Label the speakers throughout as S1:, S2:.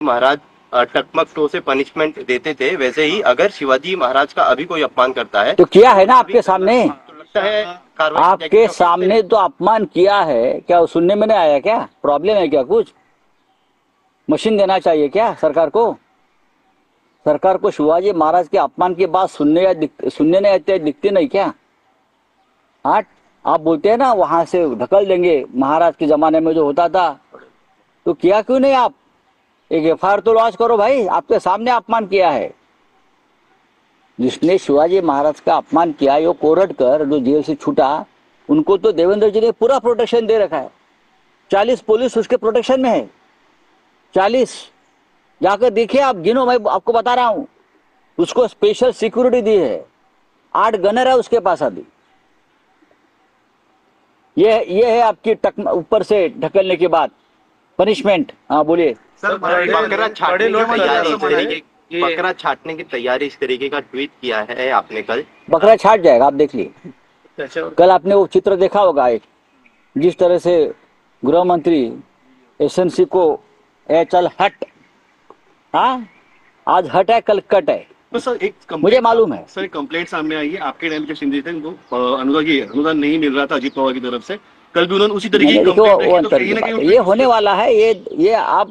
S1: महाराज टकमक टो से punishment देते थे, वैसे ही अगर शिवाजी महाराज का अभी कोई अपमान करता है
S2: तो किया है ना आपके सामने,
S1: तो लगता है कार्रवाई
S2: आपके सामने तो अपमान किया है। क्या सुनने में नहीं आया? क्या प्रॉब्लम है? क्या कुछ मशीन देना चाहिए क्या सरकार को? सरकार को शिवाजी महाराज के अपमान की बात सुनने नहीं आते, दिखते नहीं क्या? हाँ, आप बोलते हैं ना वहां से ढकल देंगे, महाराज के जमाने में जो होता था, तो किया क्यों नहीं आप? एक एफआईआर तो लॉन्च करो भाई, आपके सामने अपमान किया है। जिसने शिवाजी महाराज का अपमान किया, यो कोरटकर जो जेल से छूटा, उनको तो देवेंद्र जी ने पूरा प्रोटेक्शन दे रखा है। 40 पुलिस उसके प्रोटेक्शन में है, 40। जाकर देखिए आप, गिनो, मैं आपको बता रहा हूं। उसको स्पेशल सिक्योरिटी दी है, 8 गनर है उसके पास अभी। ये है आपकी ऊपर से ढकलने के बाद पनिशमेंट। हाँ बोलिए
S1: सर। बकरा छाटने की तैयारी इस तरीके का ट्वीट किया है आपने कल।
S2: बकरा छाट जाएगा, आप देख लीजिए। कल आपने वो चित्र देखा होगा, एक जिस तरह से गृह मंत्री एसएनसी को चल हट, हाँ आज हट है, कल कट है।
S3: तो सर एक
S2: मुझे मालूम है
S3: सर, कंप्लेंट सामने आई है आपके टाइम के शिंदे थे, उनको अनुदान नहीं मिल रहा था अजीत पवार की तरफ से। कल भी उन्होंने उसी तरीके की कंप्लेंट रखी।
S2: ये होने वाला है, ये आप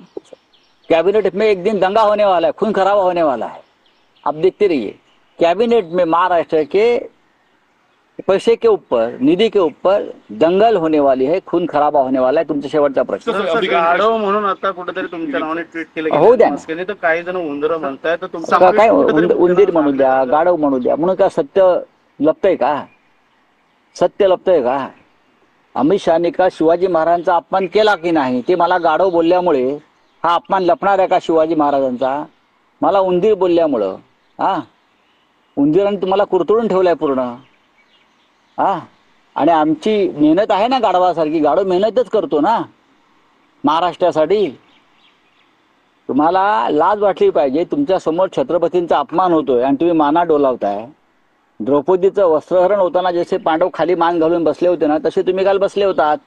S2: कैबिनेट में एक दिन दंगा होने वाला है, खून खराबा होने वाला है, आप देखते रहिए। कैबिनेट में महाराष्ट्र के पैसे के ऊपर, निधि के ऊपर दंगल होने वाली है, खून खराबा होने वाला है। तुमचा शेवटचा प्रश्न
S4: गाढव म्हणून आता कुठेतरी तुमच्या नावाने ट्विट केलं
S2: होऊ द्या ना,
S4: तर काही जण उंदरं म्हणताय, तर तुमचा
S2: काय उंदीर म्हणू द्या, गाढव म्हणू द्या, म्हणून काय सत्य लपतंय का? सत्य लपतंय का? अमित शहानी का शिवाजी महाराजांचा अपमान केला की नाही ते मला गाढव बोलल्यामुळे हा अपमान लपणार आहे का शिवाजी महाराजांचा? मला उंदीर बोलल्यामुळं, हा उंदीराने तुम्हाला कुरतडून ठेवलाय पूर्ण, हा आणि आमची मेहनत आहे ना गाढवासारखी, गाढव मेहनतच करतो ना महाराष्ट्रासाठी। तुम्हाला लाज वाटली पाहिजे, तुमच्या समोर छत्रपतींचा अपमान होतोय आणि तुम्ही माना डोलावताय। द्रौपदीचं वस्त्रहरण होताना जसे पांडव खाली मान घालून बसले होते ना, तसे तुम्ही काल बसले होतात।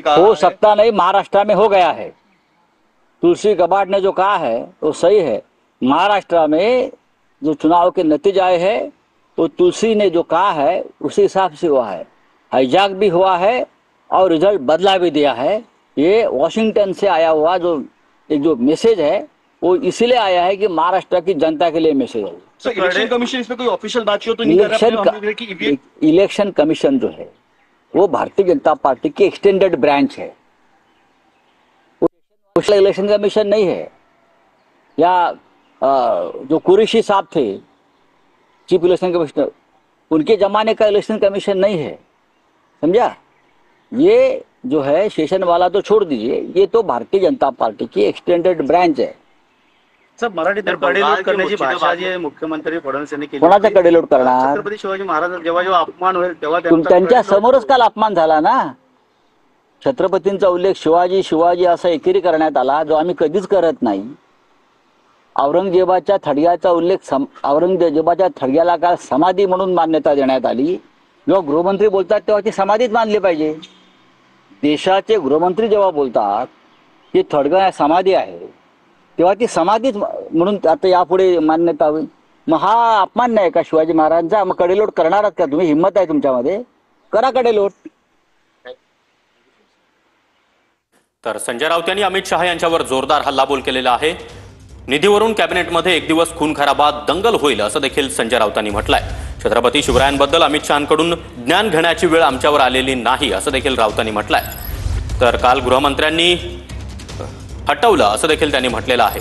S2: हो सकता नहीं, महाराष्ट्र में हो गया है। तुलसी गबार्ड ने जो कहा है वो सही है। महाराष्ट्र में जो चुनाव के नतीजे आए हैं, तो तुलसी ने जो कहा है उसी हिसाब से हुआ है। हाईजैक भी हुआ है और रिजल्ट बदला भी दिया है। ये वॉशिंगटन से आया हुआ जो मैसेज है वो इसीलिए आया है कि महाराष्ट्र की जनता के लिए मैसेज है।
S3: सर, इलेक्शन कमीशन इसमें कोई ऑफिशियल बातचीत तो नहीं कर रहा?
S2: इलेक्शन कमीशन जो है वो भारतीय जनता पार्टी की एक्सटेंडेड ब्रांच है, इलेक्शन कमीशन नहीं है। या जो कुरैशी साहब थे चीफ इलेक्शन कमिश्नर, उनके जमाने का इलेक्शन कमीशन नहीं है, समझा? ये जो है सेशन वाला तो छोड़ दीजिए, ये तो भारतीय जनता पार्टी की एक्सटेंडेड ब्रांच है।
S4: सर, मराठीत कडेलोट करण्याची भाषा जी मुख्यमंत्री फडणवीस यांनी केली,
S2: कोणाचा कडेलोट करणार?
S4: छत्रपती शिवाजी महाराज जेव्हा अपमान होईल तेव्हा
S2: त्यांच्या समोरच काल अपमान झाला ना। छत्रपतींचा उल्लेख शिवाजी असा एकेरी करण्यात आला, जो आम्ही कधीच करत नाही। औरंगजेबाच्या थडग्याचा उल्लेख, औरंगजेबाच्या थडग्याला काल समाधी म्हणून मान्यता देण्यात आली। जेव्हा गृहमंत्री बोलतात तेव्हा ती समाधीच मानली पाहिजे। देशाचे गृहमंत्री जेव्हा बोलतात की थडगा समाधी आहे, तेव्हा ती समाधीच म्हणून आता यापुढे मान्यता होईल। मग हा अपमान नाही का शिवाजी महाराजांचा? मग कडेलोट करणार का तुम्ही? हिंमत आहे तुमच्यामध्ये, करा कडेलोट।
S5: तर संजय राऊत यांनी अमित शहा यांच्यावर जोरदार हल्लाबोल केलेला आहे। निधीवरून कॅबिनेटमध्ये एक दिवस खून खराबात दंगल होईल असं देखील संजय राऊतांनी म्हटलंय। छत्रपती शिवरायांबद्दल अमित शहांकडून ज्ञान घेण्याची वेळ आमच्यावर आलेली नाही असं देखील राऊतांनी म्हटलंय। तर काल गृहमंत्र्यांनी हटवलं असं देखील त्यांनी म्हटलेलं आहे।